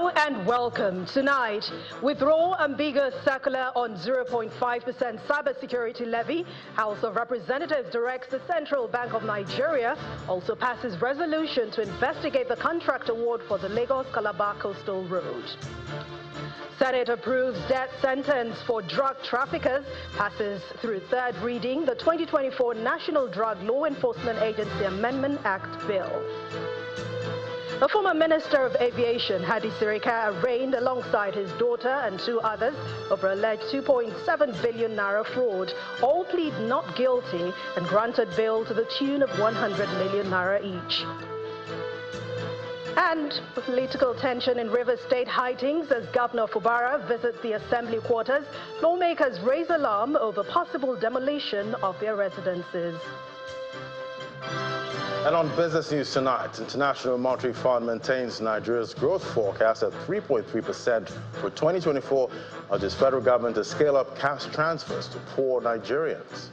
Hello and welcome. Tonight, withdraw ambiguous circular on 0.5% cybersecurity levy. House of Representatives directs the Central Bank of Nigeria, also passes resolution to investigate the contract award for the Lagos-Calabar Coastal Road. Senate approves death sentence for drug traffickers, passes through third reading the 2024 National Drug Law Enforcement Agency Amendment Act Bill. The former Minister of Aviation, Hadi Sirika, arraigned alongside his daughter and two others over alleged 2.7 billion naira fraud. All plead not guilty and granted bail to the tune of 100 million naira each. And political tension in Rivers State heightens as Governor Fubara visits the assembly quarters. Lawmakers raise alarm over possible demolition of their residences. And on business news tonight, International Monetary Fund maintains Nigeria's growth forecast at 3.3% for 2024, urges federal government to scale up cash transfers to poor Nigerians.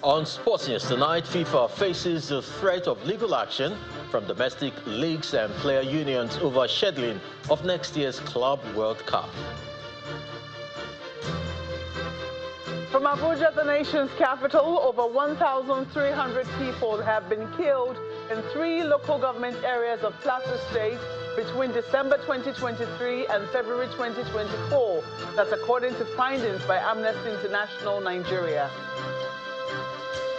On sports news tonight, FIFA faces the threat of legal action from domestic leagues and player unions over scheduling of next year's Club World Cup. From Abuja, the nation's capital, over 1,300 people have been killed in 3 local government areas of Plateau State between December 2023 and February 2024. That's according to findings by Amnesty International Nigeria.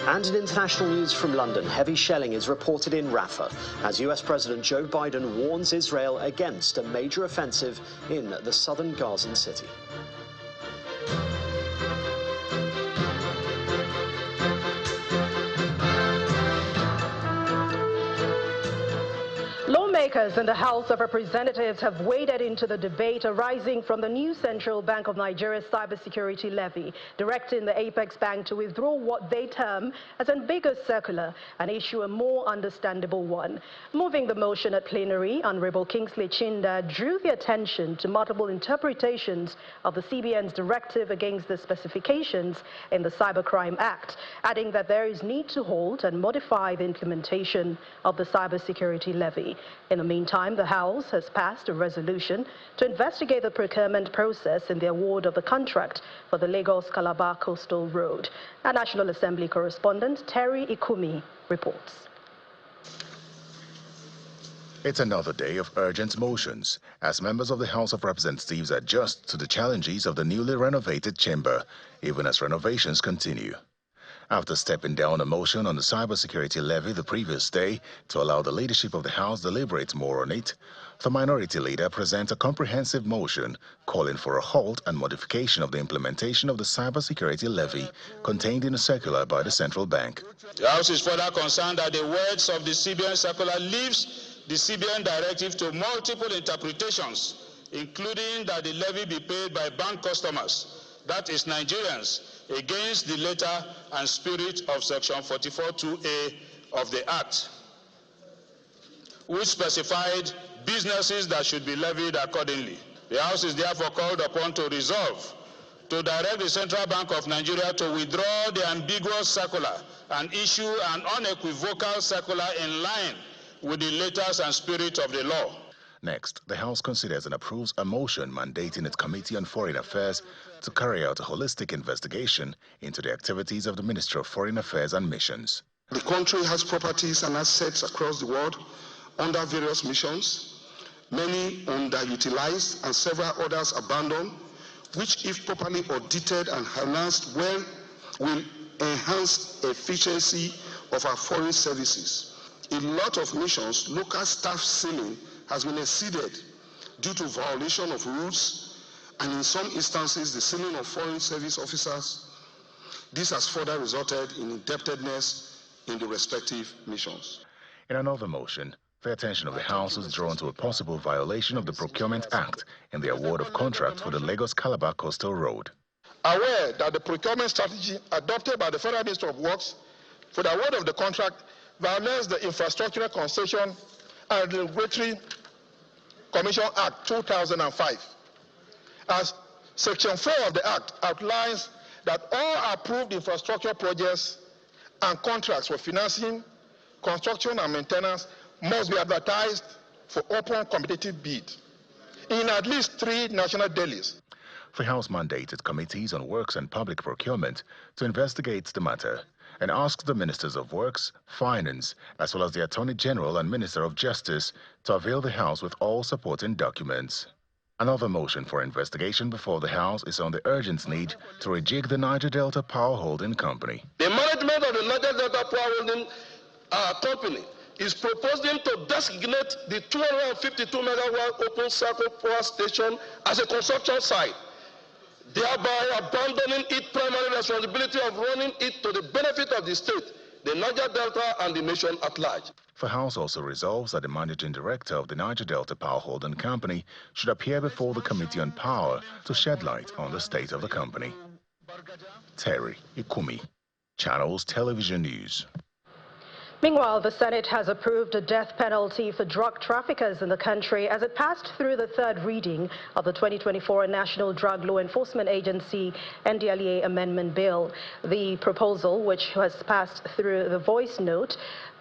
And in international news from London, heavy shelling is reported in Rafah as US President Joe Biden warns Israel against a major offensive in the southern Gazan city. Lawmakers in the House of Representatives have waded into the debate arising from the new Central Bank of Nigeria's cybersecurity levy, directing the Apex Bank to withdraw what they term as an ambiguous circular and issue a more understandable one. Moving the motion at plenary, Honorable Kingsley Chinda drew the attention to multiple interpretations of the CBN's directive against the specifications in the Cybercrime Act, adding that there is need to halt and modify the implementation of the cybersecurity levy. In the meantime, the House has passed a resolution to investigate the procurement process in the award of the contract for the Lagos-Calabar Coastal Road. Our National Assembly correspondent Terry Ikumi reports. It's another day of urgent motions as members of the House of Representatives adjust to the challenges of the newly renovated chamber, even as renovations continue. After stepping down a motion on the cybersecurity levy the previous day to allow the leadership of the House deliberate more on it, the minority leader presents a comprehensive motion calling for a halt and modification of the implementation of the cybersecurity levy contained in a circular by the Central Bank. The House is further concerned that the words of the CBN circular leaves the CBN directive to multiple interpretations, including that the levy be paid by bank customers, that is Nigerians, against the letter and spirit of Section 44(2)A of the Act, which specified businesses that should be levied accordingly. The House is therefore called upon to resolve to direct the Central Bank of Nigeria to withdraw the ambiguous circular and issue an unequivocal circular in line with the letters and spirit of the law. Next, the House considers and approves a motion mandating its Committee on Foreign Affairs to carry out a holistic investigation into the activities of the Ministry of Foreign Affairs and Missions. The country has properties and assets across the world under various missions, many underutilized and several others abandoned, which, if properly audited and harnessed well, will enhance efficiency of our foreign services. In a lot of missions, local staff ceiling has been exceeded due to violation of rules, and in some instances, the ceiling of foreign service officers. This has further resulted in indebtedness in the respective missions. In another motion, the attention of the House is drawn to a possible violation of the Procurement Act in the award of contract for the Lagos-Calabar Coastal Road. Aware that the procurement strategy adopted by the Federal Ministry of Works for the award of the contract violates the Infrastructure Concession and Regulatory Commission Act 2005. As Section 4 of the Act outlines that all approved infrastructure projects and contracts for financing, construction and maintenance must be advertised for open competitive bid in at least 3 national dailies. The House mandated committees on works and public procurement to investigate the matter and asked the Ministers of Works, Finance, as well as the Attorney General and Minister of Justice to avail the House with all supporting documents. Another motion for investigation before the House is on the urgent need to rejig the Niger Delta Power Holding Company. The management of the Niger Delta Power Holding Company is proposing to designate the 252 megawatt open cycle power station as a construction site, thereby abandoning its primary responsibility of running it to the benefit of the state, the Niger Delta, and the nation at large. The House also resolves that the managing director of the Niger Delta Power Holding Company should appear before the Committee on Power to shed light on the state of the company. Terry Ikumi, Channels Television News. Meanwhile, the Senate has approved a death penalty for drug traffickers in the country as it passed through the third reading of the 2024 National Drug Law Enforcement Agency NDLEA Amendment Bill. The proposal, which has passed through the voice note,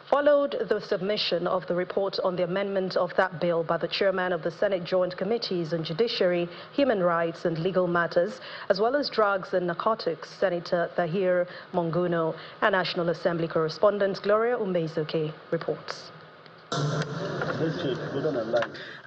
followed the submission of the report on the amendment of that bill by the chairman of the Senate Joint Committees on Judiciary, Human Rights and Legal Matters, as well as Drugs and Narcotics, Senator Tahir Monguno. And National Assembly correspondent Gloria Umezoke reports.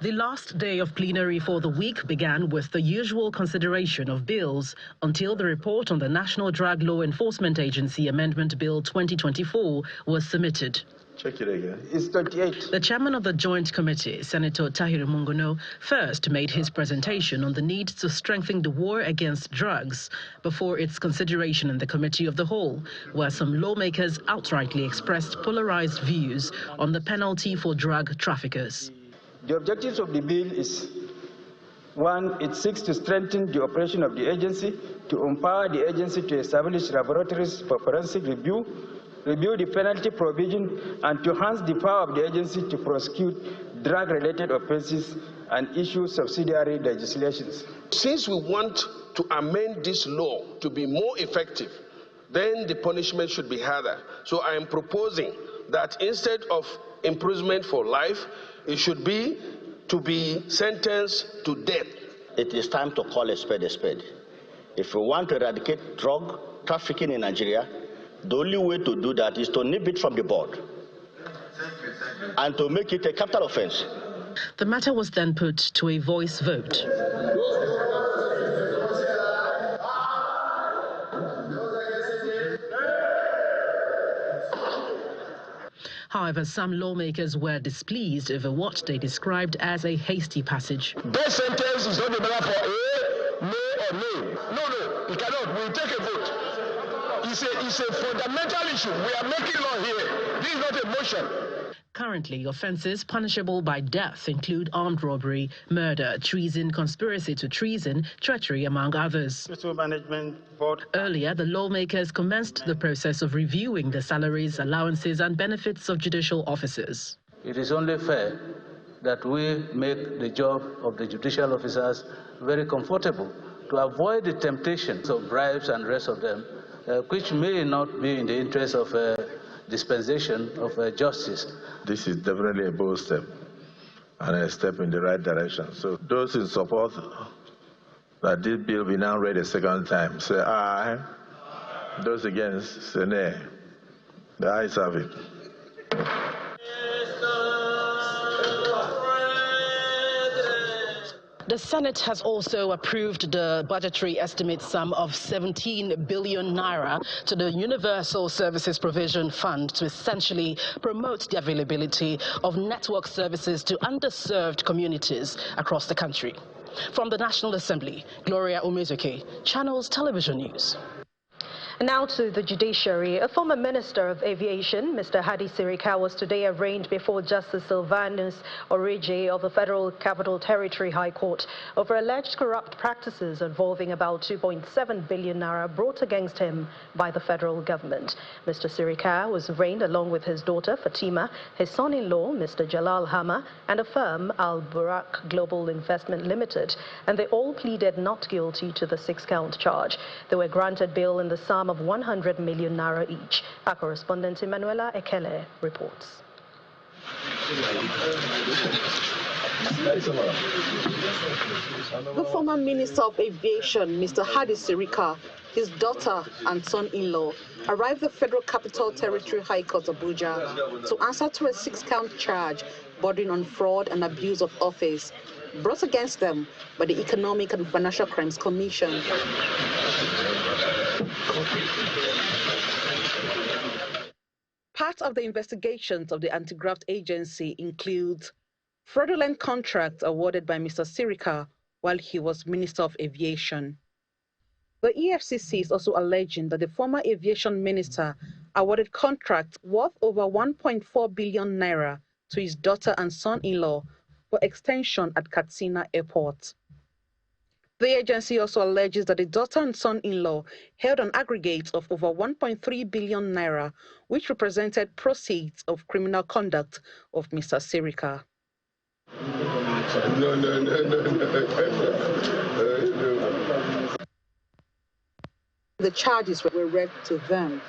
The last day of plenary for the week began with the usual consideration of bills until the report on the National Drug Law Enforcement Agency Amendment Bill 2024 was submitted. Check it again. It's 28. The chairman of the Joint Committee, Senator Tahir Monguno, first made his presentation on the need to strengthen the war against drugs before its consideration in the Committee of the Whole, where some lawmakers outrightly expressed polarized views on the penalty for drug traffickers. The objectives of the bill is, one, it seeks to strengthen the operation of the agency, to empower the agency to establish laboratories for forensic review the penalty provision, and to enhance the power of the agency to prosecute drug-related offenses and issue subsidiary legislations. Since we want to amend this law to be more effective, then the punishment should be harder. So I am proposing that instead of imprisonment for life, it should be to be sentenced to death. It is time to call a spade a spade. If we want to eradicate drug trafficking in Nigeria, the only way to do that is to nip it from the board and to make it a capital offense. The matter was then put to a voice vote. However, some lawmakers were displeased over what they described as a hasty passage. Death sentence is not the matter for A, no or no. No, it cannot. We'll take a vote. It's a fundamental issue. We are making law here. This is not a motion. Currently, offences punishable by death include armed robbery, murder, treason, conspiracy to treason, treachery, among others. Earlier, the lawmakers commenced the process of reviewing the salaries, allowances and benefits of judicial officers. It is only fair that we make the job of the judicial officers very comfortable to avoid the temptations of bribes and the rest of them, which may not be in the interest of dispensation of justice. This is definitely a bold step and a step in the right direction. So those in support that this bill be now read a second time, say aye. Those against, say nay. The ayes have it. The Senate has also approved the budgetary estimate sum of 17 billion naira to the Universal Services Provision Fund to essentially promote the availability of network services to underserved communities across the country. From the National Assembly, Gloria Umezoke, Channels Television News. Now to the judiciary. A former Minister of Aviation, Mr. Hadi Sirika, was today arraigned before Justice Sylvanus Origi of the Federal Capital Territory High Court over alleged corrupt practices involving about 2.7 billion naira brought against him by the federal government. Mr. Sirika was arraigned along with his daughter Fatima, his son-in-law, Mr. Jalal Hama, and a firm, Al Burak Global Investment Limited, and they all pleaded not guilty to the 6-count charge. They were granted bail in the sum of 100 million naira each. Our correspondent Emanuela Ekele reports. The former Minister of Aviation, Mr. Hadi Sirika, his daughter and son-in-law arrived at the Federal Capital Territory High Court Abuja to answer to a 6-count charge bordering on fraud and abuse of office brought against them by the Economic and Financial Crimes Commission. Part of the investigations of the anti-graft agency includes fraudulent contracts awarded by Mr. Sirika while he was Minister of Aviation. The EFCC is also alleging that the former aviation minister awarded contracts worth over 1.4 billion naira to his daughter and son-in-law for extension at Katsina Airport. The agency also alleges that the daughter and son-in-law held an aggregate of over 1.3 billion naira, which represented proceeds of criminal conduct of Mr. Sirika. The charges were read to them.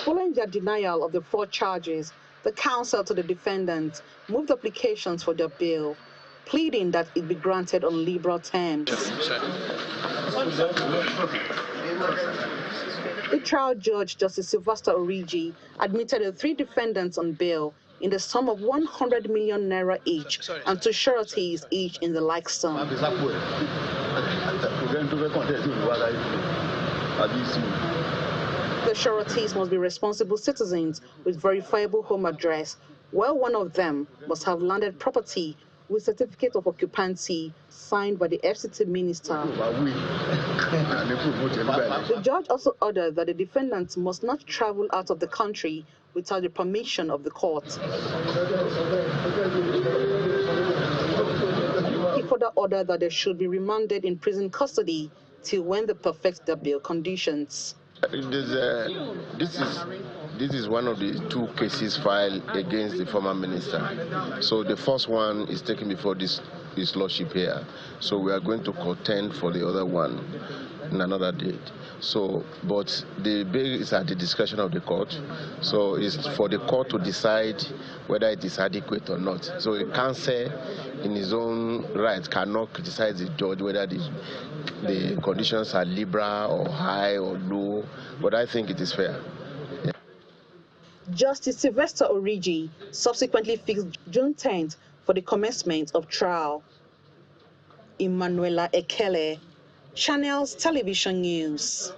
Following their denial of the fraud charges, the counsel to the defendants moved applications for their bail, pleading that it be granted on liberal terms. The trial judge, Justice Sylvester Origi, admitted the 3 defendants on bail in the sum of 100 million naira each and 2 sureties each in the like sum. The sureties must be responsible citizens with verifiable home address, while one of them must have landed property with certificate of occupancy signed by the FCT minister. The judge also ordered that the defendants must not travel out of the country without the permission of the court. He further ordered that they should be remanded in prison custody till when they perfect their bail conditions. This is one of the 2 cases filed against the former minister. So the first one is taken before his lordship here. So we are going to contend for the other one in another date. So, but the bail is at the discretion of the court. So it's for the court to decide whether it is adequate or not. So a counsel in his own right cannot criticize the judge whether the conditions are liberal or high or low, but I think it is fair. Yeah. Justice Sylvester Origi subsequently fixed June 10th for the commencement of trial. Emanuela Ekele, Channels Television News.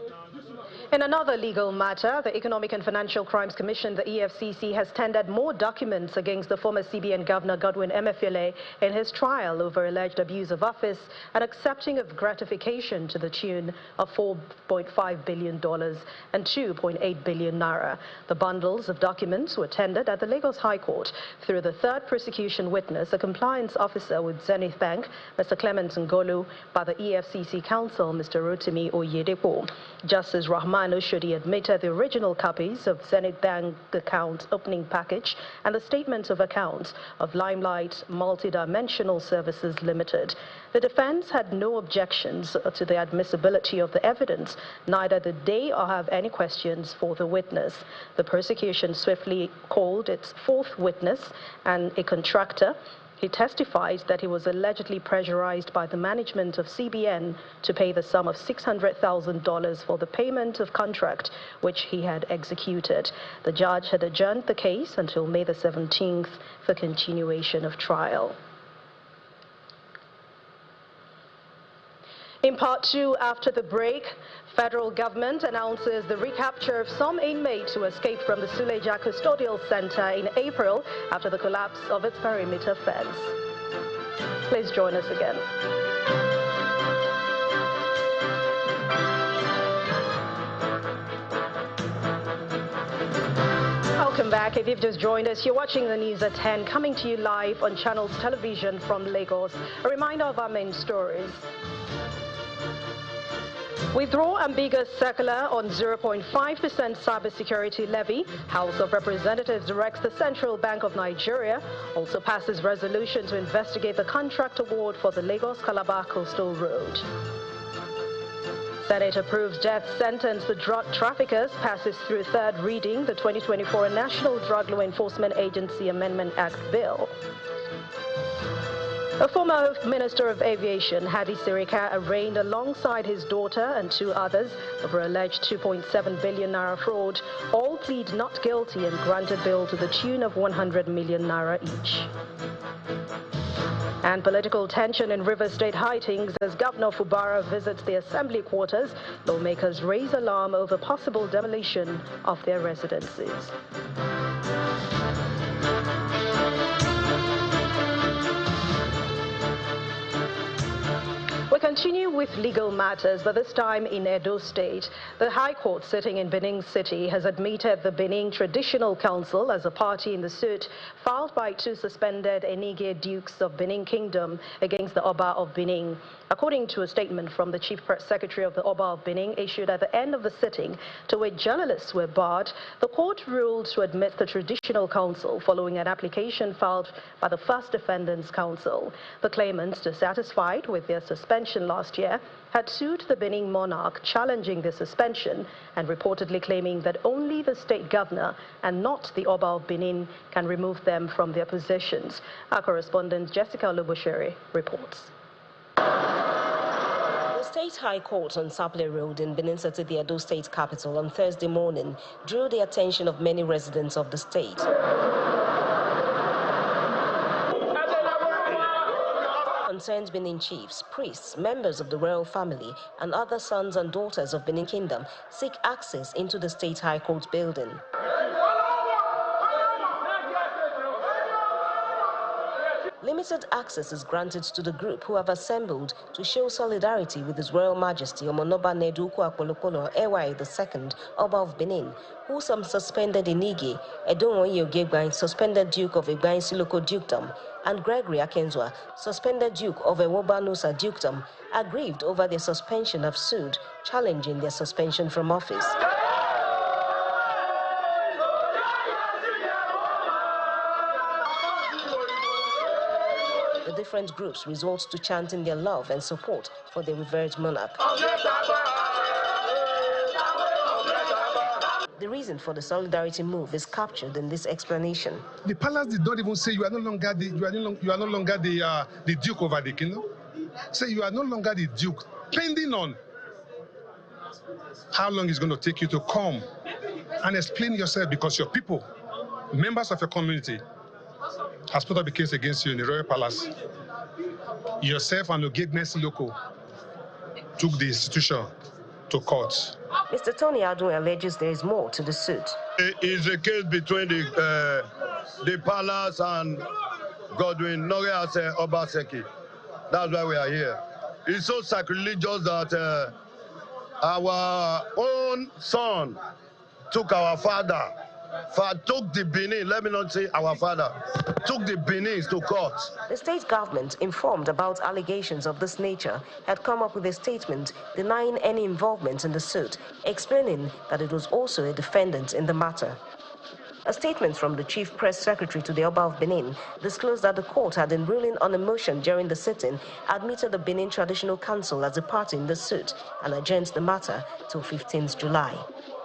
In another legal matter, the Economic and Financial Crimes Commission, the EFCC, has tendered more documents against the former CBN Governor Godwin Emefiele in his trial over alleged abuse of office and accepting of gratification to the tune of $4.5 billion and 2.8 billion naira. The bundles of documents were tendered at the Lagos High Court through the third prosecution witness, a compliance officer with Zenith Bank, Mr. Clement Ngolu, by the EFCC counsel, Mr. Rotimi Oyedepo. Justice Rahman Oshodi admitted the original copies of Zenith Bank account opening package and the statement of accounts of Limelight Multidimensional Services Limited. The defense had no objections to the admissibility of the evidence, neither did they or have any questions for the witness. The prosecution swiftly called its 4th witness and a contractor. He testified that he was allegedly pressurized by the management of CBN to pay the sum of $600,000 for the payment of contract which he had executed. The judge had adjourned the case until May the 17th for continuation of trial. In part 2, after the break, federal government announces the recapture of some inmates who escaped from the Suleja Custodial Center in April after the collapse of its perimeter fence. Please join us again. Welcome back. If you've just joined us, you're watching the news at 10, coming to you live on Channels Television from Lagos. A reminder of our main stories. Withdraw ambiguous circular on 0.5% cybersecurity levy. House of Representatives directs the Central Bank of Nigeria. Also passes resolution to investigate the contract award for the Lagos-Calabar Coastal Road. Senate approves death sentence for drug traffickers, passes through third reading the 2024 National Drug Law Enforcement Agency Amendment Act bill. A former Minister of Aviation, Hadi Sirika, arraigned alongside his daughter and 2 others over alleged 2.7 billion naira fraud. All plead not guilty and granted bail to the tune of 100 million naira each. And political tension in Rivers State heightens as Governor Fubara visits the assembly quarters. Lawmakers raise alarm over possible demolition of their residences. We continue with legal matters, but this time in Edo State. The High Court sitting in Benin City has admitted the Benin Traditional Council as a party in the suit filed by 2 suspended Enige Dukes of Benin Kingdom against the Oba of Benin. According to a statement from the Chief Press Secretary of the Oba of Benin issued at the end of the sitting, to which journalists were barred, the court ruled to admit the Traditional Council following an application filed by the First Defendants Council. The claimants, dissatisfied with their suspension last year, had sued the Benin monarch challenging the suspension and reportedly claiming that only the state governor and not the Oba of Benin can remove them from their positions. Our correspondent Jessica Lubushere reports. The State High Court on Saple Road in Benin City, the Edo State capital, on Thursday morning drew the attention of many residents of the state. Concerned Benin chiefs, priests, members of the royal family, and other sons and daughters of Benin Kingdom seek access into the State High Court building. Limited access is granted to the group who have assembled to show solidarity with His Royal Majesty Omonoba Neduku Akpolokpolo Ewa II, Oba of Benin, who some suspended Enige, Edonwoye Ogebwan, suspended Duke of Egban Siloko Dukedom, and Gregory Akenzwa, suspended Duke of Ewobanusa Dukedom, aggrieved over their suspension have sued, challenging their suspension from office. The different groups resort to chanting their love and support for the revered monarch. The reason for the solidarity move is captured in this explanation. The palace did not even say you are no longer the the Duke over the kingdom. Say you are no longer the Duke, pending on how long it's going to take you to come and explain yourself, because your people, members of your community, has put up a case against you in the Royal Palace. Yourself and Ogegnes Loco took the institution to court. Mr. Tony Adu alleges there is more to the suit. It is a case between the palace and Godwin Norease Obaseki. That's why we are here. It's so sacrilegious that our own son took our father. Took the Benin, let me not say our father, took the Benins to court. The state government, informed about allegations of this nature, had come up with a statement denying any involvement in the suit, explaining that it was also a defendant in the matter. A statement from the Chief Press Secretary to the Oba of Benin disclosed that the court had, in ruling on a motion during the sitting, admitted the Benin Traditional Council as a party in the suit and adjourned the matter till 15th July.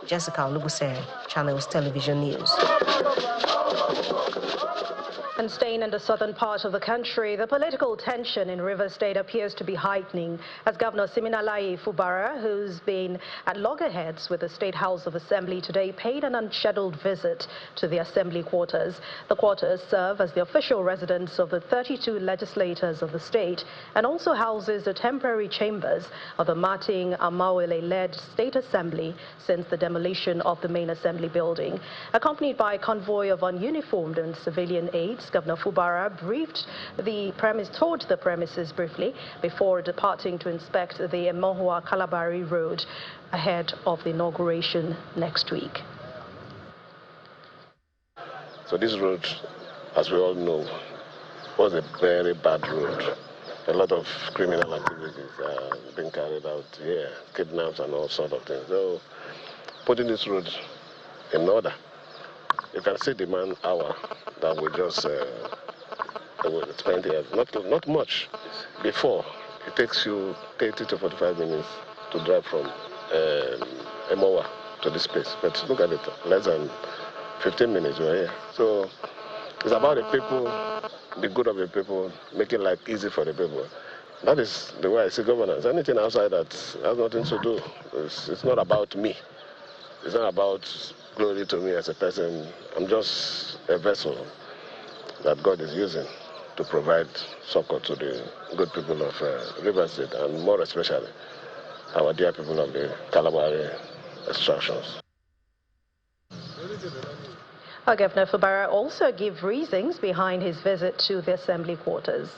Jessica Lubusere, Channels Television News. And staying in the southern part of the country, the political tension in Rivers State appears to be heightening as Governor Siminalayi Fubara, who's been at loggerheads with the State House of Assembly today, paid an unscheduled visit to the Assembly quarters. The quarters serve as the official residence of the 32 legislators of the state and also houses the temporary chambers of the Martin Amawele-led State Assembly since the demolition of the main Assembly building. Accompanied by a convoy of ununiformed and civilian aides, Governor Fubara toured the premises briefly before departing to inspect the Emohua-Kalabari Road ahead of the inauguration next week. So this road, as we all know, was a very bad road. A lot of criminal activities are being carried out here, kidnaps and all sorts of things. So putting this road in order, you can see the man hour that we just spent here. Not much. Before, it takes you 30 to 45 minutes to drive from Emowa to this place. But look at it, less than 15 minutes we're here. So it's about the people, the good of the people, making life easy for the people. That is the way I see governance. Anything outside that has nothing to do. It's not about me. It's not about glory to me as a person. I'm just a vessel that God is using to provide succor to the good people of Rivers State, and more especially our dear people of the Kalabari extractions. Governor Fubara also gave reasons behind his visit to the assembly quarters.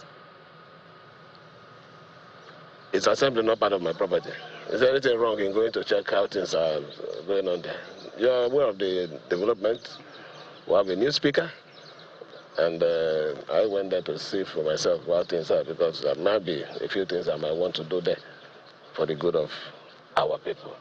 It's assembly, not part of my property. Is there anything wrong in going to check how things are going on there? You're aware of the development. We have a new speaker, and I went there to see for myself how things are, because there might be a few things I might want to do there for the good of our people.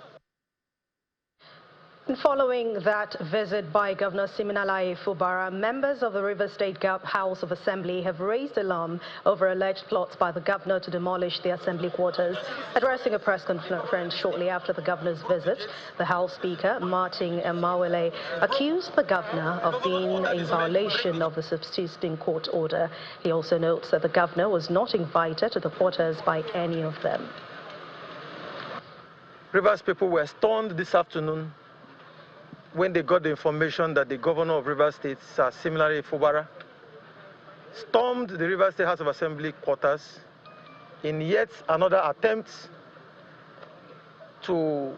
Following that visit by Governor Siminalayi Fubara, members of the Rivers State House of Assembly have raised alarm over alleged plots by the governor to demolish the assembly quarters. Addressing a press conference shortly after the governor's visit, the House Speaker, Martin Emawele, accused the governor of being in violation of the subsisting court order. He also notes that the governor was not invited to the quarters by any of them. Rivers people were stunned this afternoon when they got the information that the governor of Rivers State, Siminalayi Fubara, stormed the Rivers State House of Assembly quarters in yet another attempt to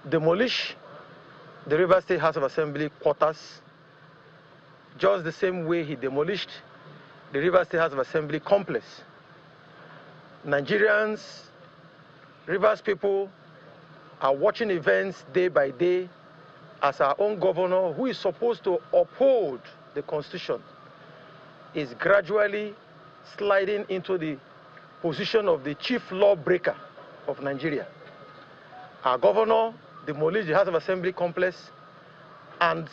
demolish the Rivers State House of Assembly quarters, just the same way he demolished the Rivers State House of Assembly complex. Nigerians, Rivers people are watching events day by day as our own governor, who is supposed to uphold the Constitution, is gradually sliding into the position of the chief lawbreaker of Nigeria. Our governor demolished the House of Assembly complex, and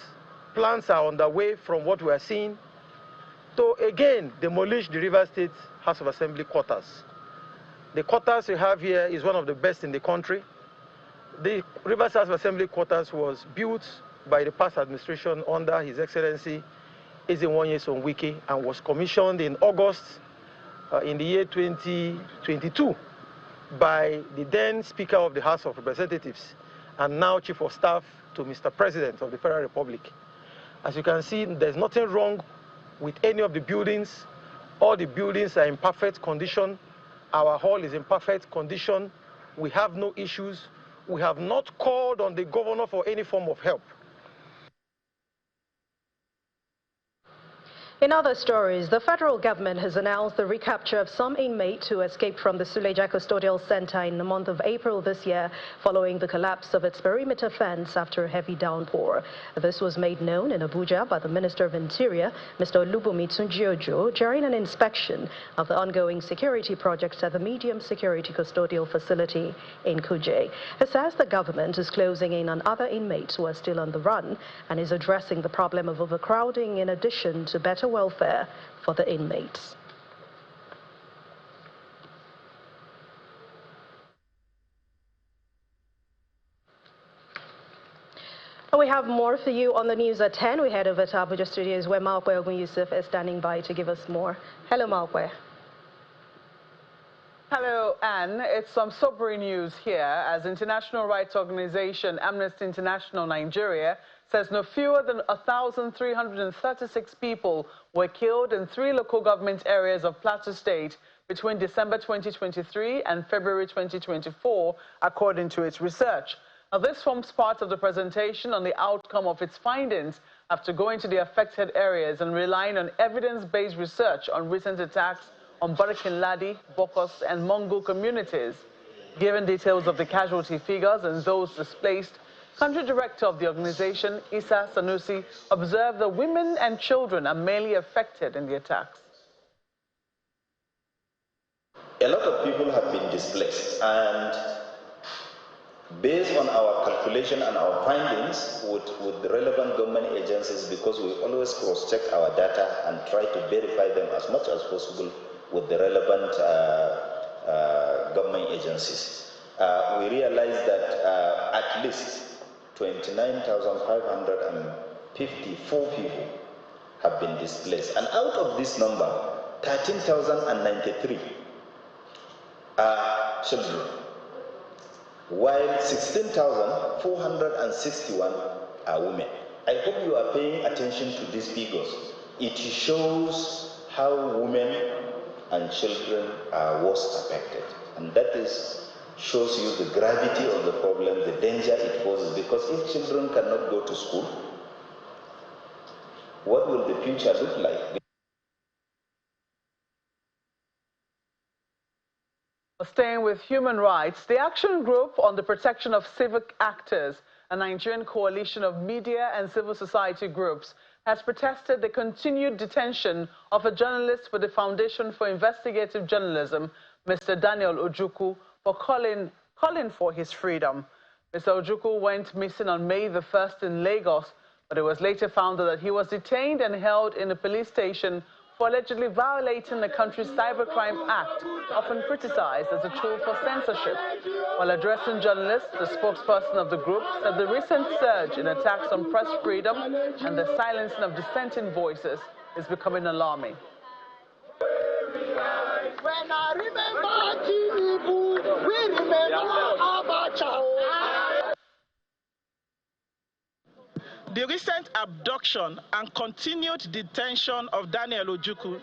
plans are underway from what we are seeing to again demolish the Rivers State House of Assembly quarters. The quarters we have here is one of the best in the country. The Rivers House of Assembly quarters was built by the past administration under His Excellency Ezenwonye Sonwike and was commissioned in August in the year 2022 by the then Speaker of the House of Representatives and now Chief of Staff to Mr. President of the Federal Republic. As you can see, there's nothing wrong with any of the buildings. All the buildings are in perfect condition. Our hall is in perfect condition. We have no issues. We have not called on the governor for any form of help. In other stories, the federal government has announced the recapture of some inmates who escaped from the Suleja Custodial Center in the month of April this year following the collapse of its perimeter fence after a heavy downpour. This was made known in Abuja by the Minister of Interior, Mr. Olubunmi Tunji-Ojo, during an inspection of the ongoing security projects at the medium security custodial facility in Kuje. It says the government is closing in on other inmates who are still on the run and is addressing the problem of overcrowding in addition to better welfare for the inmates. We have more for you on the news at 10. We head over to Abuja studios where Malkwe Ogun Yusuf is standing by to give us more. Hello, Malkwe. Hello, Anne. It's some sobering news here as international rights organization Amnesty International Nigeria says no fewer than 1,336 people were killed in 3 local government areas of Plateau State between December 2023 and February 2024, according to its research. Now, this forms part of the presentation on the outcome of its findings after going to the affected areas and relying on evidence-based research on recent attacks on Barikin Ladi, Bokos, and Mongo communities. Given details of the casualty figures and those displaced, Country Director of the organization, Issa Sanusi, observed that women and children are mainly affected in the attacks. A lot of people have been displaced, and based on our calculation and our findings with the relevant government agencies, because we always cross-check our data and try to verify them as much as possible with the relevant government agencies. we realized that at least 29,554 people have been displaced. And out of this number, 13,093 are children, while 16,461 are women. I hope you are paying attention to these figures. It shows how women and children are worst affected. And that shows you the gravity of the problem, the danger it poses, because if children cannot go to school, what will the future look like? Staying with human rights, the Action Group on the Protection of Civic Actors, a Nigerian coalition of media and civil society groups, has protested the continued detention of a journalist for the Foundation for Investigative Journalism, Mr. Daniel Ojukwu, for calling for his freedom. Mr. Ojukwu went missing on May the 1st in Lagos, but it was later found that he was detained and held in a police station for allegedly violating the country's Cybercrime Act, often criticized as a tool for censorship. While addressing journalists, the spokesperson of the group said the recent surge in attacks on press freedom and the silencing of dissenting voices is becoming alarming. When I remember Tinubu, we remember Abacha. The recent abduction and continued detention of Daniel Ojukwu,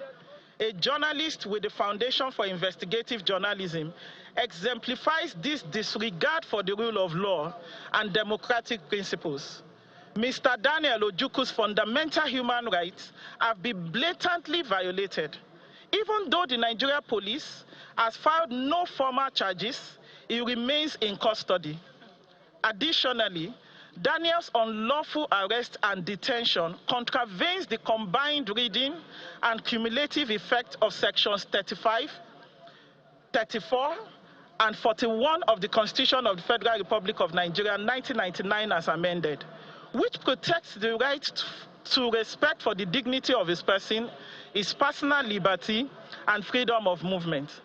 a journalist with the Foundation for Investigative Journalism, exemplifies this disregard for the rule of law and democratic principles. Mr. Daniel Ojukwu's fundamental human rights have been blatantly violated. Even though the Nigeria police has filed no formal charges, he remains in custody. Additionally, Daniel's unlawful arrest and detention contravenes the combined reading and cumulative effect of sections 35, 34, and 41 of the Constitution of the Federal Republic of Nigeria, 1999 as amended, which protects the right to respect for the dignity of his person, his personal liberty, and freedom of movement.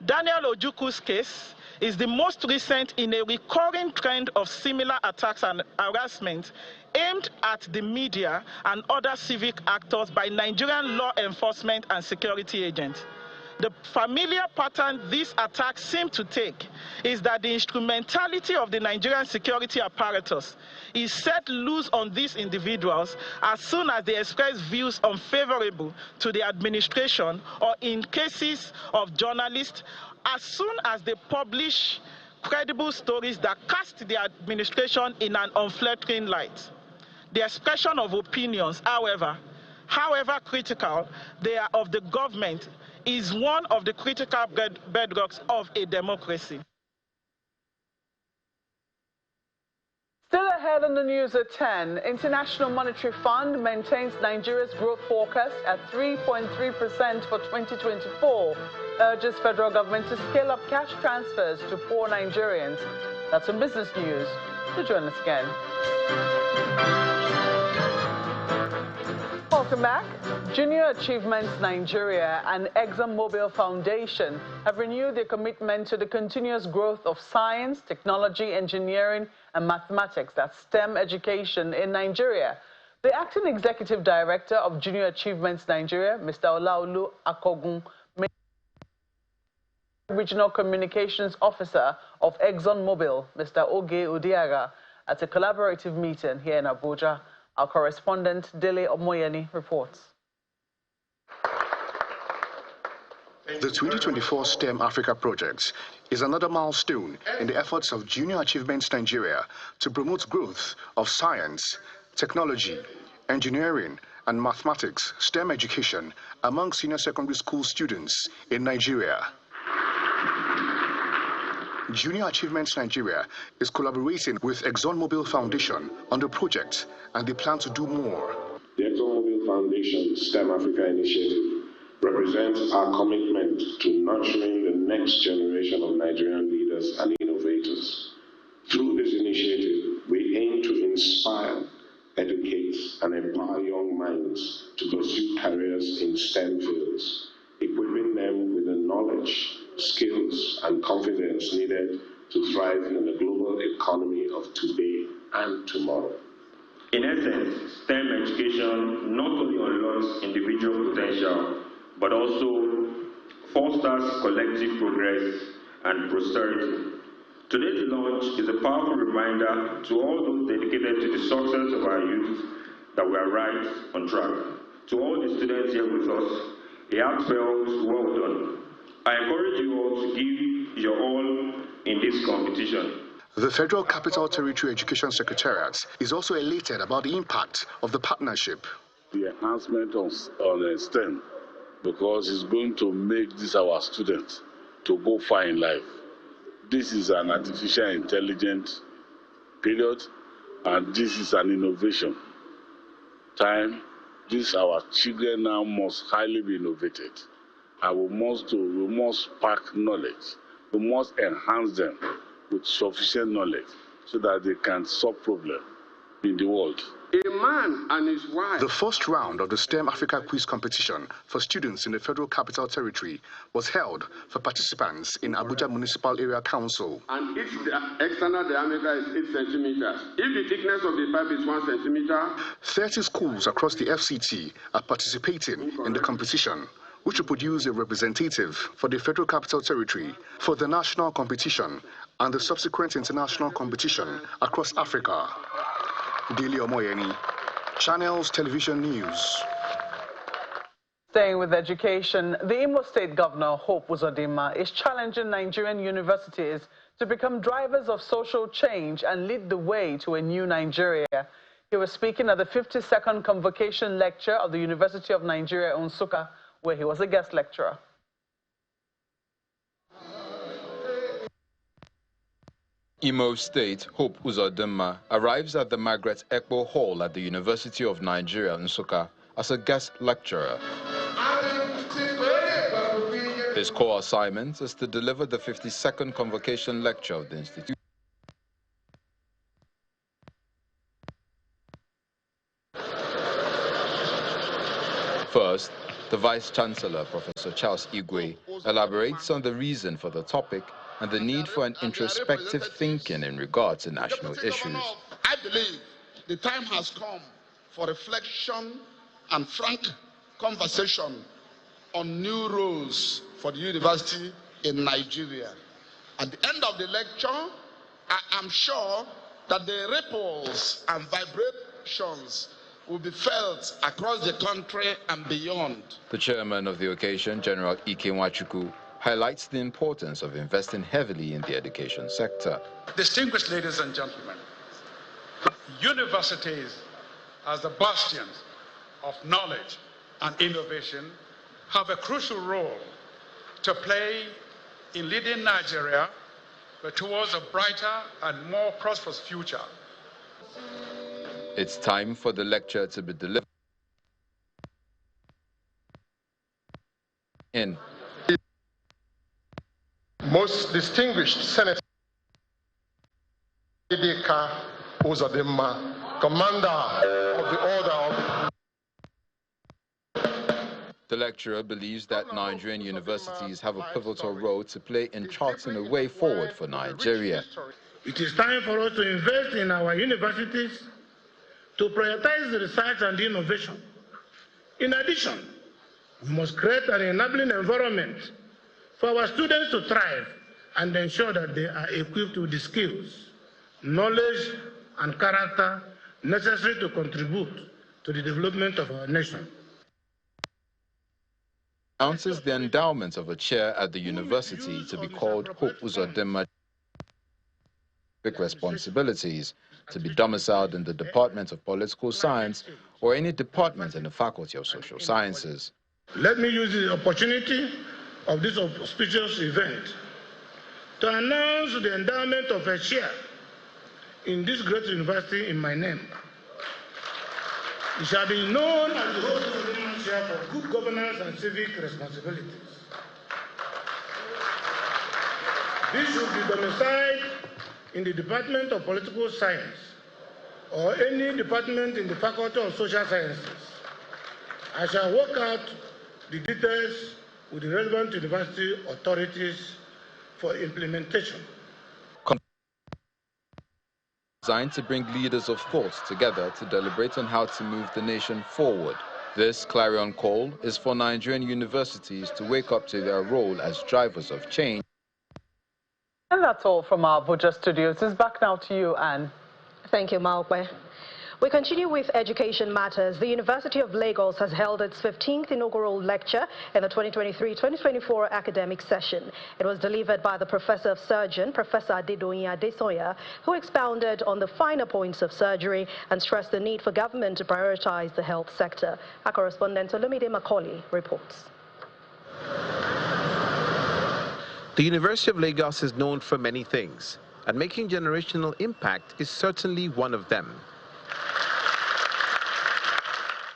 Daniel Ojukwu's case is the most recent in a recurring trend of similar attacks and harassment aimed at the media and other civic actors by Nigerian law enforcement and security agents. The familiar pattern these attacks seem to take is that the instrumentality of the Nigerian security apparatus is set loose on these individuals as soon as they express views unfavorable to the administration, or in cases of journalists, as soon as they publish credible stories that cast the administration in an unflattering light. The expression of opinions, however critical they are of the government, is one of the critical bedrocks of a democracy. Still ahead on the news at 10, International Monetary Fund maintains Nigeria's growth forecast at 3.3% for 2024, urges federal government to scale up cash transfers to poor Nigerians. That's some business news. So join us again. Welcome back. Junior Achievements Nigeria and ExxonMobil Foundation have renewed their commitment to the continuous growth of science, technology, engineering, and mathematics, that's STEM education in Nigeria. The acting executive director of Junior Achievements Nigeria, Mr. Olaolu Akogun, Regional Communications Officer of ExxonMobil, Mr. Oge Odiaga, at a collaborative meeting here in Abuja. Our correspondent, Dele Omoyeni, reports. The 2024 STEM Africa project is another milestone in the efforts of Junior Achievements Nigeria to promote growth of science, technology, engineering, and mathematics STEM education among senior secondary school students in Nigeria. Junior Achievements Nigeria is collaborating with ExxonMobil Foundation on the project, and they plan to do more. The ExxonMobil Foundation STEM Africa initiative represents our commitment to nurturing the next generation of Nigerian leaders and innovators. Through this initiative, we aim to inspire, educate, and empower young minds to pursue careers in STEM fields, equipping them with the knowledge, skills, and confidence needed to thrive in the global economy of today and tomorrow. In essence, STEM education not only unlocks individual potential, but also fosters collective progress and prosperity. Today's launch is a powerful reminder to all those dedicated to the success of our youth that we are right on track. To all the students here with us, a heartfelt well done. I encourage you all to give your all in this competition. The Federal Capital Territory Education Secretariat is also elated about the impact of the partnership. The enhancement on STEM, because it's going to make this our students to go far in life. This is an artificial intelligence period, and this is an innovation time. This our children now must highly be innovated, and we must spark knowledge. We must enhance them with sufficient knowledge so that they can solve problems in the world. A man and his wife. The first round of the STEM Africa Quiz competition for students in the Federal Capital Territory was held for participants in Abuja Municipal Area Council. And its external diameter is 8 centimeters. If the thickness of the pipe is 1 centimeter. 30 schools across the FCT are participating in the competition, which will produce a representative for the Federal Capital Territory for the national competition and the subsequent international competition across Africa. Dili Omoyeni, Channels Television News. Staying with education, the Imo State Governor, Hope Uzodinma, is challenging Nigerian universities to become drivers of social change and lead the way to a new Nigeria. He was speaking at the 52nd Convocation Lecture of the University of Nigeria, Nsukka, where he was a guest lecturer. Imo State Hope Uzodinma arrives at the Margaret Ekpo Hall at the University of Nigeria, Nsukka, as a guest lecturer. His core assignment is to deliver the 52nd Convocation Lecture of the institution. First, the Vice-Chancellor, Professor Charles Igwe, elaborates on the reason for the topic and the need for an introspective thinking in regard to national issues. I believe the time has come for reflection and frank conversation on new roles for the university in Nigeria. At the end of the lecture, I am sure that the ripples and vibrations will be felt across the country and beyond. The chairman of the occasion, General Ike Nwachukwu, highlights the importance of investing heavily in the education sector. Distinguished ladies and gentlemen, universities as the bastions of knowledge and innovation have a crucial role to play in leading Nigeria towards a brighter and more prosperous future. It's time for the lecture to be delivered in. Most distinguished Senator Idika Uzodinma, Commander of the Order of... The lecturer believes that Nigerian universities have a pivotal role to play in charting a way forward for Nigeria. It is time for us to invest in our universities to prioritize the research and innovation. In addition, we must create an enabling environment for our students to thrive and ensure that they are equipped with the skills, knowledge, and character necessary to contribute to the development of our nation. Announces the endowment of a chair at the university to be called Hope Uzodinma responsibilities, to be domiciled in the Department of Political Science or any department in the Faculty of Social Sciences. Let me use the opportunity of this auspicious event to announce the endowment of a chair in this great university in my name. It shall be known as the Hope Uzodinma Chair for Good Governance and Civic Responsibilities. This should be domiciled in the Department of Political Science or any department in the Faculty of Social Sciences. I shall work out the details with the relevant university authorities for implementation. Designed to bring leaders of thought together to deliberate on how to move the nation forward. This clarion call is for Nigerian universities to wake up to their role as drivers of change. And that's all from our Abuja studios. It's back now to you, Anne. Thank you, Malkwe. We continue with education matters. The University of Lagos has held its 15th inaugural lecture in the 2023-2024 academic session. It was delivered by the Professor of Surgeon, Professor Adedoyin Adesoya, who expounded on the finer points of surgery and stressed the need for government to prioritize the health sector. Our correspondent Olumide Macaulay reports. The University of Lagos is known for many things, and making generational impact is certainly one of them.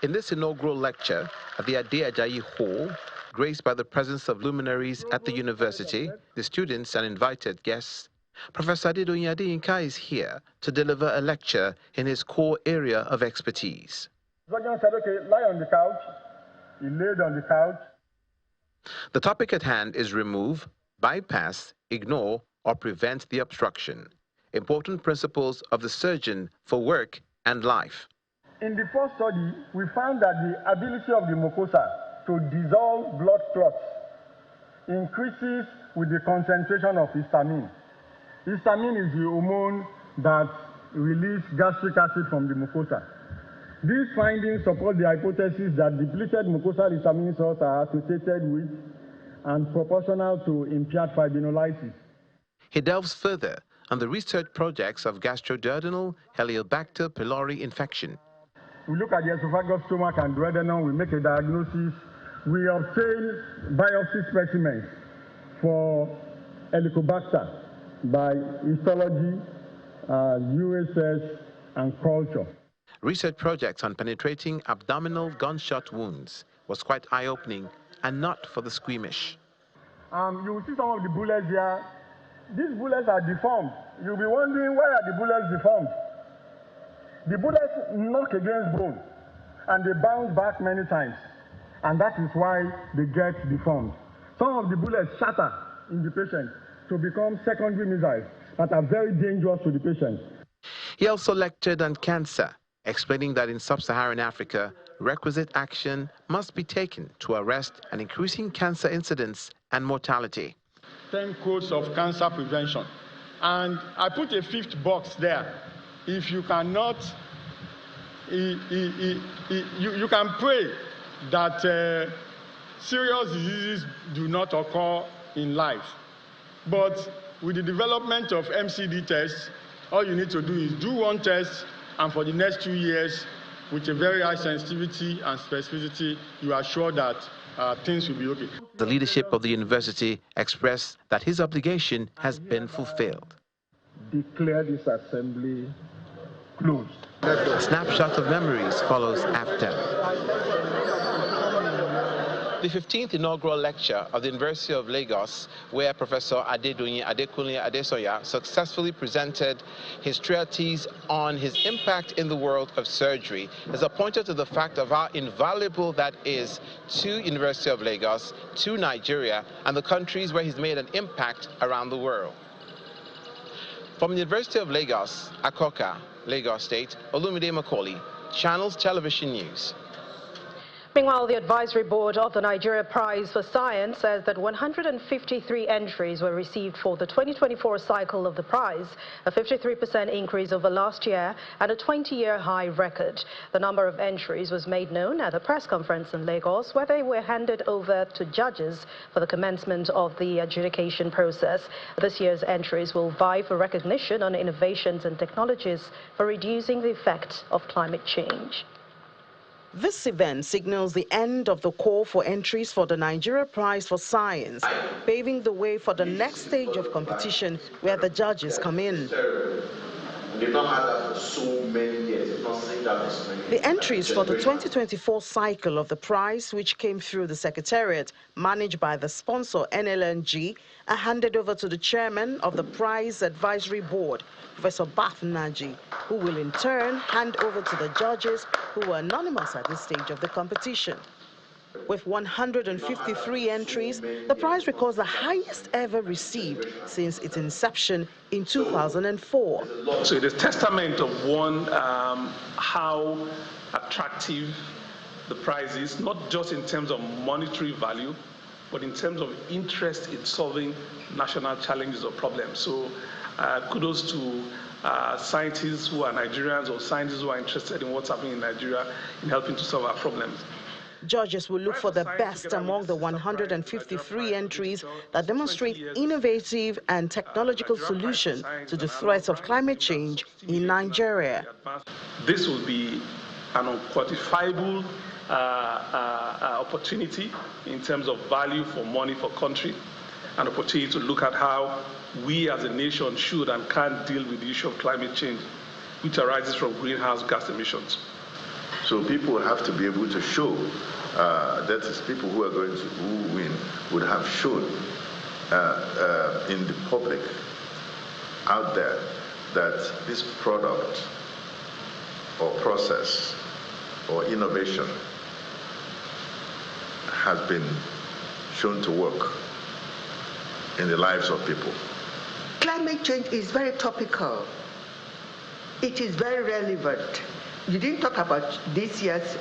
In this inaugural lecture at the Ade Ajayi Hall, graced by the presence of luminaries at the university, the students and invited guests, Professor Adedoyin Adeyinka is here to deliver a lecture in his core area of expertise. Surgeon said, okay, lie on the couch. He laid on the couch. The topic at hand is remove, bypass, ignore, or prevent the obstruction. Important principles of the surgeon for work and life. In the first study, we found that the ability of the mucosa to dissolve blood clots increases with the concentration of histamine. Histamine is the hormone that releases gastric acid from the mucosa. These findings support the hypothesis that depleted mucosal histamine salts are associated with and proportional to impaired fibrinolysis. He delves further on the research projects of gastroduodenal Helicobacter pylori infection. We look at the esophagus, stomach, and duodenum. We make a diagnosis. We obtain biopsy specimens for Helicobacter by histology, USS, and culture. Research projects on penetrating abdominal gunshot wounds was quite eye-opening and not for the squeamish. You will see some of the bullets here. These bullets are deformed. You'll be wondering, why are the bullets deformed? The bullets knock against bone and they bounce back many times, and that is why they get deformed. Some of the bullets shatter in the patient to become secondary missiles that are very dangerous to the patient. He also lectured on cancer, explaining that in sub-Saharan Africa, requisite action must be taken to arrest an increasing cancer incidence and mortality. 10 codes of cancer prevention. And I put a fifth box there. If you cannot, you can pray that serious diseases do not occur in life. But with the development of MCD tests, all you need to do is do one test, and for the next 2 years, with a very high sensitivity and specificity, you are sure that things will be okay. The leadership of the university expressed that his obligation has been fulfilled. Declare this assembly closed. A snapshot of memories follows after. The 15th inaugural lecture of the University of Lagos, where Professor Adedoyin Adesoya successfully presented his treatise on his impact in the world of surgery, has pointed to the fact of how invaluable that is to University of Lagos, to Nigeria, and the countries where he's made an impact around the world. From the University of Lagos, Akoka, Lagos State, Olumide Macaulay, Channels Television News. Meanwhile, the advisory board of the Nigeria Prize for Science says that 153 entries were received for the 2024 cycle of the prize, a 53% increase over last year and a 20-year high record. The number of entries was made known at a press conference in Lagos, where they were handed over to judges for the commencement of the adjudication process. This year's entries will vie for recognition on innovations and technologies for reducing the effect of climate change. This event signals the end of the call for entries for the Nigeria Prize for Science, paving the way for the next stage of competition where the judges come in. We've not had that for so many years. We've not seen that for so many years. The entries for the 2024 cycle of the prize, which came through the Secretariat, managed by the sponsor NLNG, are handed over to the chairman of the Prize Advisory Board, Professor Bath Naji, who will in turn hand over to the judges who were anonymous at this stage of the competition. With 153 entries, the prize records the highest ever received since its inception in 2004. So it is testament of one, how attractive the prize is, not just in terms of monetary value, but in terms of interest in solving national challenges or problems. So kudos to scientists who are Nigerians or scientists who are interested in what's happening in Nigeria in helping to solve our problems. Judges will look for the best among the 153 entries that demonstrate innovative and technological solutions to the threats of climate change in Nigeria. This will be an unquantifiable opportunity in terms of value for money for country, an opportunity to look at how we as a nation should and can deal with the issue of climate change, which arises from greenhouse gas emissions. So people have to be able to show, that is, people who are going to win would have shown in the public out there that this product or process or innovation has been shown to work in the lives of people. Climate change is very topical. It is very relevant. You didn't talk about this year's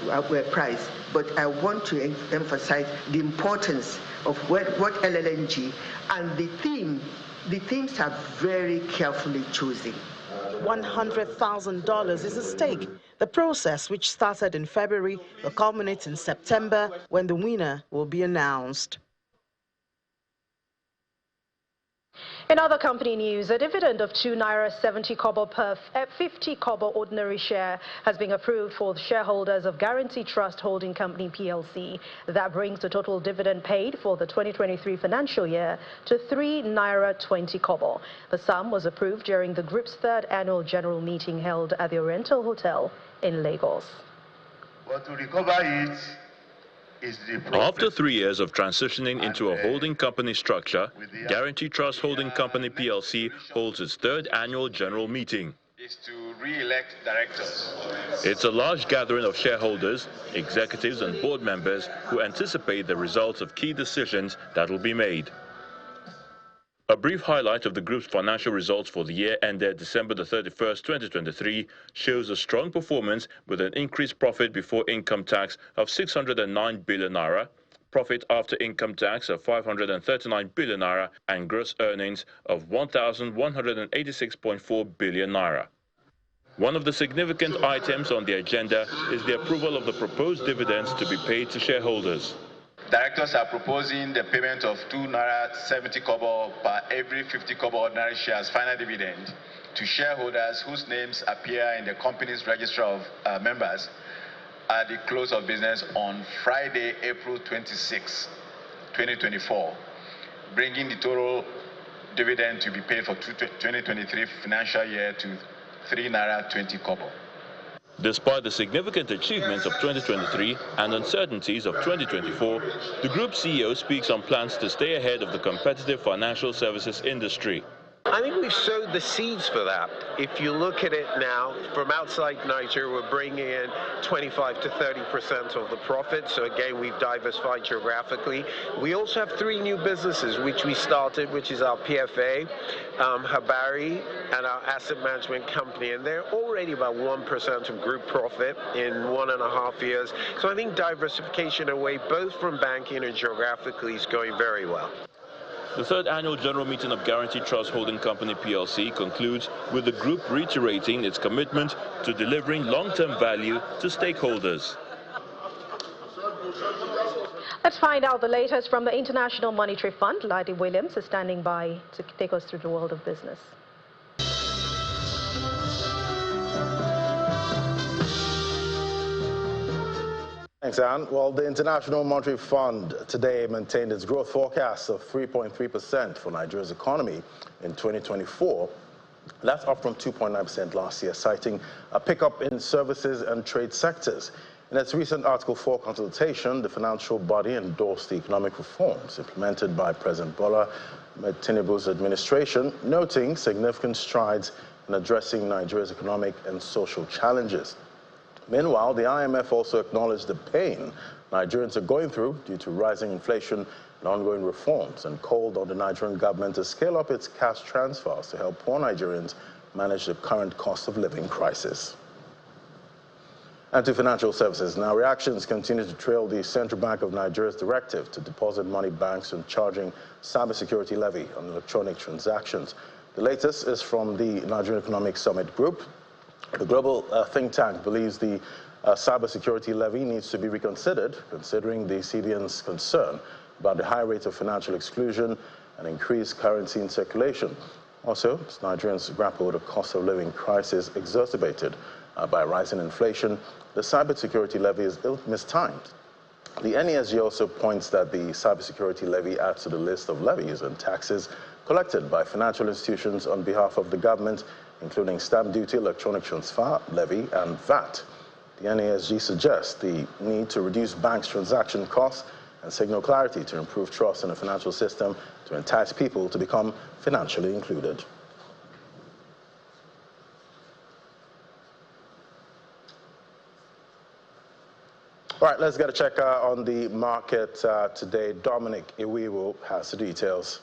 prize, but I want to emphasize the importance of what LLNG and the themes are very carefully chosen. $100,000 is at stake. The process, which started in February, will culminate in September when the winner will be announced. In other company news, a dividend of 2 naira 70 kobo per 50 kobo ordinary share has been approved for the shareholders of Guarantee Trust Holding Company PLC. That brings the total dividend paid for the 2023 financial year to 3 naira 20 kobo. The sum was approved during the group's third annual general meeting held at the Oriental Hotel in Lagos. But to recover it, after 3 years of transitioning into a holding company structure, Guarantee Trust Holding Company PLC holds its third annual general meeting. Is to re-elect directors. It's a large gathering of shareholders, executives and board members who anticipate the results of key decisions that will be made. A brief highlight of the group's financial results for the year ended December the 31st, 2023 shows a strong performance with an increased profit before income tax of 609 billion naira, profit after income tax of 539 billion naira, and gross earnings of 1,186.4 billion naira. One of the significant items on the agenda is the approval of the proposed dividends to be paid to shareholders. Directors are proposing the payment of 2 naira 70 kobo per every 50 kobo ordinary shares final dividend to shareholders whose names appear in the company's register of members at the close of business on Friday, April 26, 2024, bringing the total dividend to be paid for 2023 financial year to 3 naira 20 kobo. Despite the significant achievements of 2023 and uncertainties of 2024, the group CEO speaks on plans to stay ahead of the competitive financial services industry. I think we've sowed the seeds for that. If you look at it now, from outside Nigeria, we're bringing in 25 to 30% of the profit. So again, we've diversified geographically. We also have 3 new businesses which we started, which is our PFA, Habari, and our asset management company. And they're already about 1% of group profit in 1.5 years. So I think diversification away, both from banking and geographically, is going very well. The third annual general meeting of Guarantee Trust Holding Company PLC concludes with the group reiterating its commitment to delivering long-term value to stakeholders. Let's find out the latest from the International Monetary Fund. Ladi Williams is standing by to take us through the world of business. Thanks, Anne. Well, the International Monetary Fund today maintained its growth forecast of 3.3% for Nigeria's economy in 2024. That's up from 2.9% last year, citing a pickup in services and trade sectors. In its recent Article 4 consultation, the financial body endorsed the economic reforms implemented by President Bola Tinubu's administration, noting significant strides in addressing Nigeria's economic and social challenges. Meanwhile, the IMF also acknowledged the pain Nigerians are going through due to rising inflation and ongoing reforms, and called on the Nigerian government to scale up its cash transfers to help poor Nigerians manage the current cost of living crisis. And to financial services. Now, reactions continue to trail the Central Bank of Nigeria's directive to deposit money banks from charging cybersecurity levy on electronic transactions. The latest is from the Nigerian Economic Summit Group. The global think tank believes the cybersecurity levy needs to be reconsidered, considering the CBN's concern about the high rate of financial exclusion and increased currency in circulation. Also, as Nigerians grapple with a cost of living crisis exacerbated by rising inflation, the cybersecurity levy is mistimed. The NESG also points that the cybersecurity levy adds to the list of levies and taxes collected by financial institutions on behalf of the government, including stamp duty, electronic transfer levy, and VAT. The NESG suggests the need to reduce banks' transaction costs and signal clarity to improve trust in the financial system to entice people to become financially included. All right, let's get a check on the market today. Dominic Iwiwo has the details.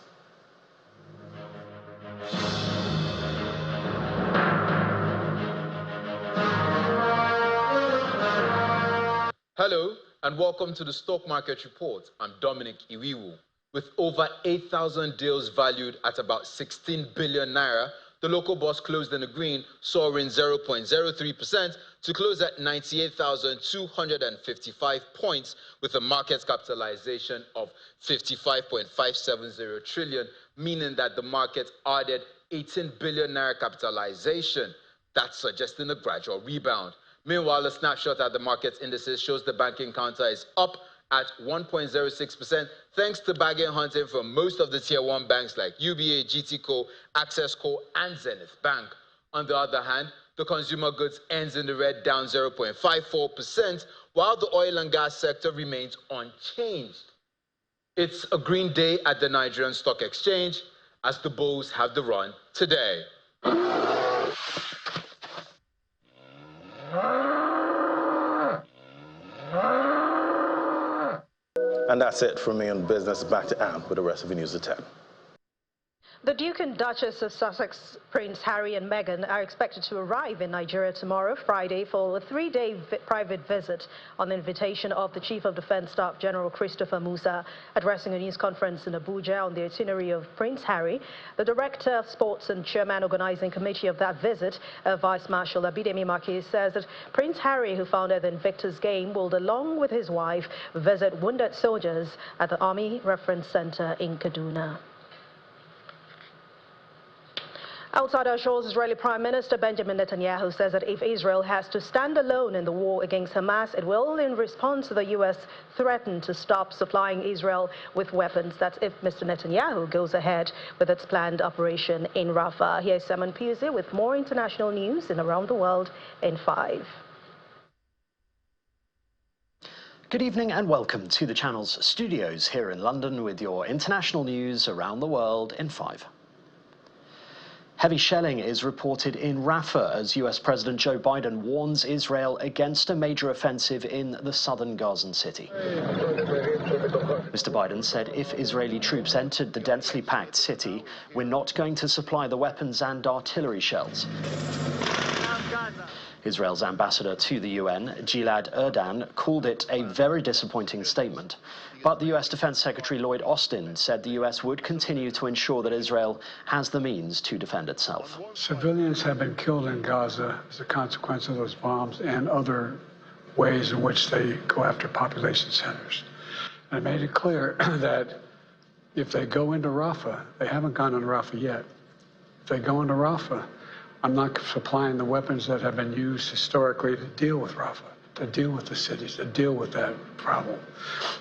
Hello and welcome to the Stock Market Report. I'm Dominic Iwiwo. With over 8,000 deals valued at about 16 billion naira, the local bourse closed in the green, soaring 0.03% to close at 98,255 points with a market capitalization of 55.570 trillion, meaning that the market added 18 billion naira capitalization. That's suggesting a gradual rebound. Meanwhile, a snapshot at the market's indices shows the banking counter is up at 1.06%, thanks to bargain hunting from most of the Tier 1 banks like UBA, GTCO, Accessco, and Zenith Bank. On the other hand, the consumer goods ends in the red, down 0.54%, while the oil and gas sector remains unchanged. It's a green day at the Nigerian Stock Exchange, as the bulls have the run today. And that's it from me on business. Back to Anne with the rest of the news at 10. The Duke and Duchess of Sussex, Prince Harry and Meghan, are expected to arrive in Nigeria tomorrow, Friday, for a three-day private visit on the invitation of the Chief of Defense Staff General Christopher Musa. Addressing a news conference in Abuja on the itinerary of Prince Harry, the Director of Sports and Chairman Organizing Committee of that visit, Vice Marshal Abidemi Maki, says that Prince Harry, who founded the Invictus Game, will, along with his wife, visit wounded soldiers at the Army Reference Center in Kaduna. Outside our shores, Israeli Prime Minister Benjamin Netanyahu says that if Israel has to stand alone in the war against Hamas, it will, in response to the U.S. threaten to stop supplying Israel with weapons. That's if Mr. Netanyahu goes ahead with its planned operation in Rafah. Here's Simon Pusey with more international news in Around the World in 5. Good evening and welcome to the channel's studios here in London with your international news around the world in 5. Heavy shelling is reported in Rafah as US President Joe Biden warns Israel against a major offensive in the southern Gazan city. Mr. Biden said if Israeli troops entered the densely packed city, we're not going to supply the weapons and artillery shells. Israel's ambassador to the UN, Gilad Erdan, called it a very disappointing statement. But the US Defense Secretary Lloyd Austin said the US would continue to ensure that Israel has the means to defend itself. Civilians have been killed in Gaza as a consequence of those bombs and other ways in which they go after population centers. And I made it clear that if they go into Rafah, they haven't gone into Rafah yet. If they go into Rafah, I'm not supplying the weapons that have been used historically to deal with Rafah, to deal with the cities, to deal with that problem.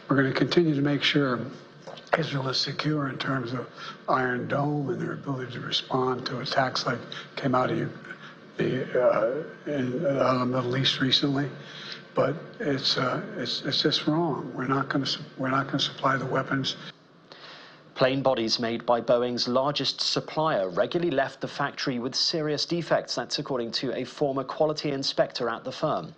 We're going to continue to make sure Israel is secure in terms of Iron Dome and their ability to respond to attacks like came out of the Middle East recently. But it's just wrong. We're not going to supply the weapons. Plane bodies made by Boeing's largest supplier regularly left the factory with serious defects. That's according to a former quality inspector at the firm.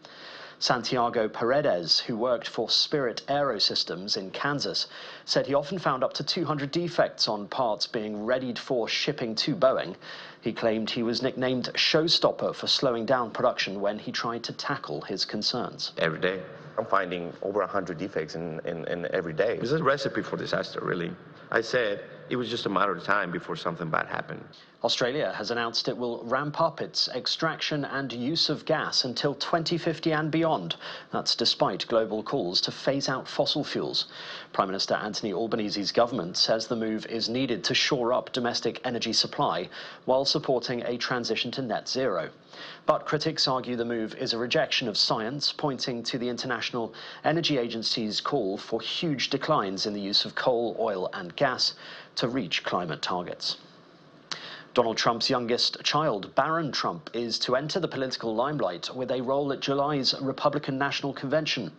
Santiago Paredes, who worked for Spirit Aerosystems in Kansas, said he often found up to 200 defects on parts being readied for shipping to Boeing. He claimed he was nicknamed Showstopper for slowing down production when he tried to tackle his concerns. Every day, I'm finding over 100 defects in every day. It's a recipe for disaster, really. I said it was just a matter of time before something bad happened. Australia has announced it will ramp up its extraction and use of gas until 2050 and beyond. That's despite global calls to phase out fossil fuels. Prime Minister Anthony Albanese's government says the move is needed to shore up domestic energy supply while supporting a transition to net zero. But critics argue the move is a rejection of science, pointing to the International Energy Agency's call for huge declines in the use of coal, oil and gas to reach climate targets. Donald Trump's youngest child, Barron Trump, is to enter the political limelight with a role at July's Republican National Convention.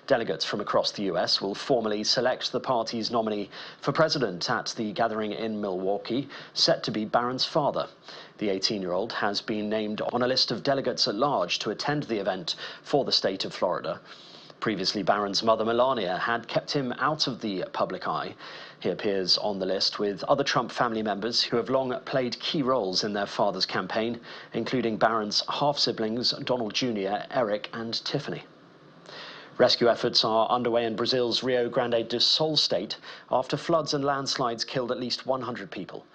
Delegates from across the US will formally select the party's nominee for president at the gathering in Milwaukee, set to be Barron's father. The 18-year-old has been named on a list of delegates at large to attend the event for the state of Florida. Previously, Barron's mother, Melania, had kept him out of the public eye. He appears on the list with other Trump family members who have long played key roles in their father's campaign, including Barron's half-siblings Donald Jr., Eric and Tiffany. Rescue efforts are underway in Brazil's Rio Grande do Sul state after floods and landslides killed at least 100 people.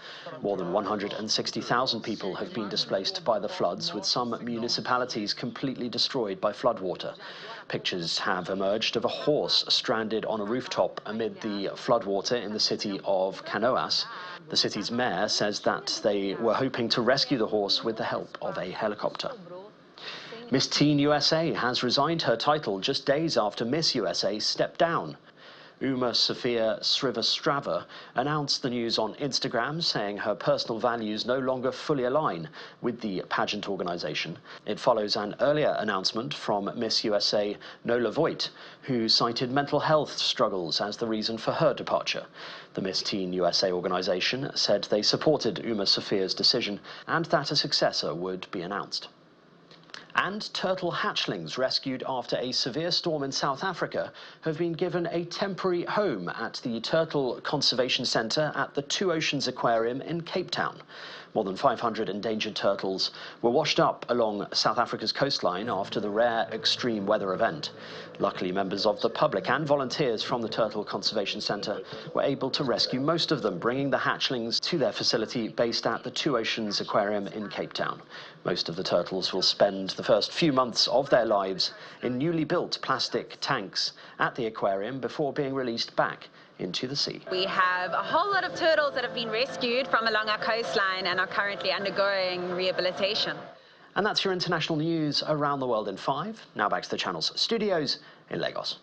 More than 160,000 people have been displaced by the floods, with some municipalities completely destroyed by floodwater. Pictures have emerged of a horse stranded on a rooftop amid the floodwater in the city of Canoas. The city's mayor says that they were hoping to rescue the horse with the help of a helicopter. Miss Teen USA has resigned her title just days after Miss USA stepped down. Uma Sophia Srivastrava announced the news on Instagram, saying her personal values no longer fully align with the pageant organization. It follows an earlier announcement from Miss USA Nola Voigt, who cited mental health struggles as the reason for her departure. The Miss Teen USA organization said they supported Uma Sophia's decision and that a successor would be announced. And turtle hatchlings rescued after a severe storm in South Africa have been given a temporary home at the Turtle Conservation Centre at the Two Oceans Aquarium in Cape Town. More than 500 endangered turtles were washed up along South Africa's coastline after the rare extreme weather event. Luckily, members of the public and volunteers from the Turtle Conservation Centre were able to rescue most of them, bringing the hatchlings to their facility based at the Two Oceans Aquarium in Cape Town. Most of the turtles will spend the first few months of their lives in newly built plastic tanks at the aquarium before being released back into the sea. We have a whole lot of turtles that have been rescued from along our coastline and are currently undergoing rehabilitation. And that's your international news around the world in 5. Now back to the channel's studios in Lagos.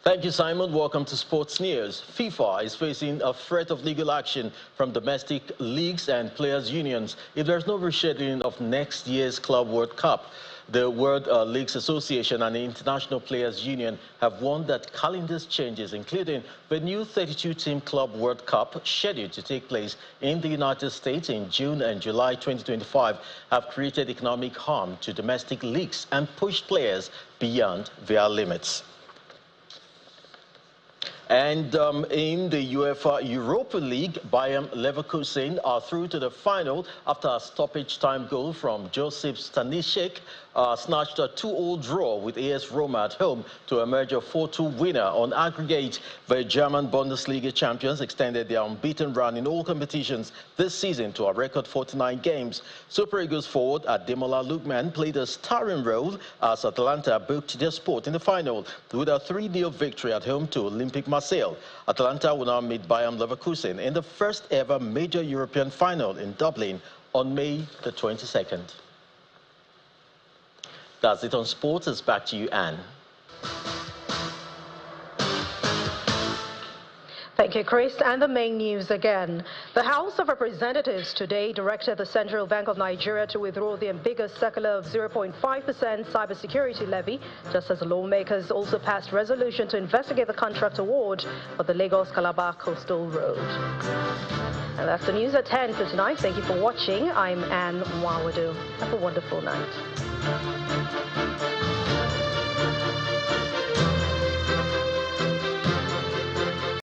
Thank you, Simon. Welcome to Sports News. FIFA is facing a threat of legal action from domestic leagues and players' unions if there's no rescheduling of next year's Club World Cup. The World Leagues Association and the International Players Union have warned that calendar changes, including the new 32-team Club World Cup scheduled to take place in the United States in June and July 2025, have created economic harm to domestic leagues and pushed players beyond their limits. And in the UEFA Europa League, Bayern Leverkusen are through to the final after a stoppage-time goal from Josip Stanisic snatched a 2-2 draw with AS Roma at home to emerge a 4-2 winner on aggregate. The German Bundesliga champions extended their unbeaten run in all competitions this season to a record 49 games. Super Eagles forward Ademola Lookman played a starring role as Atalanta booked their spot in the final with a 3-0 victory at home to Olympique Marseille. Atalanta will now meet Bayern Leverkusen in the first ever major European final in Dublin on May the 22nd. That's it on sports. It's back to you, Anne. Thank you, Chris. And the main news again. The House of Representatives today directed the Central Bank of Nigeria to withdraw the ambiguous circular of 0.5% cybersecurity levy, just as the lawmakers also passed resolution to investigate the contract award for the Lagos-Calabar Coastal Road. And That's the news at 10 for tonight. Thank you for watching. I'm Anne Mwawadu. Have a wonderful night.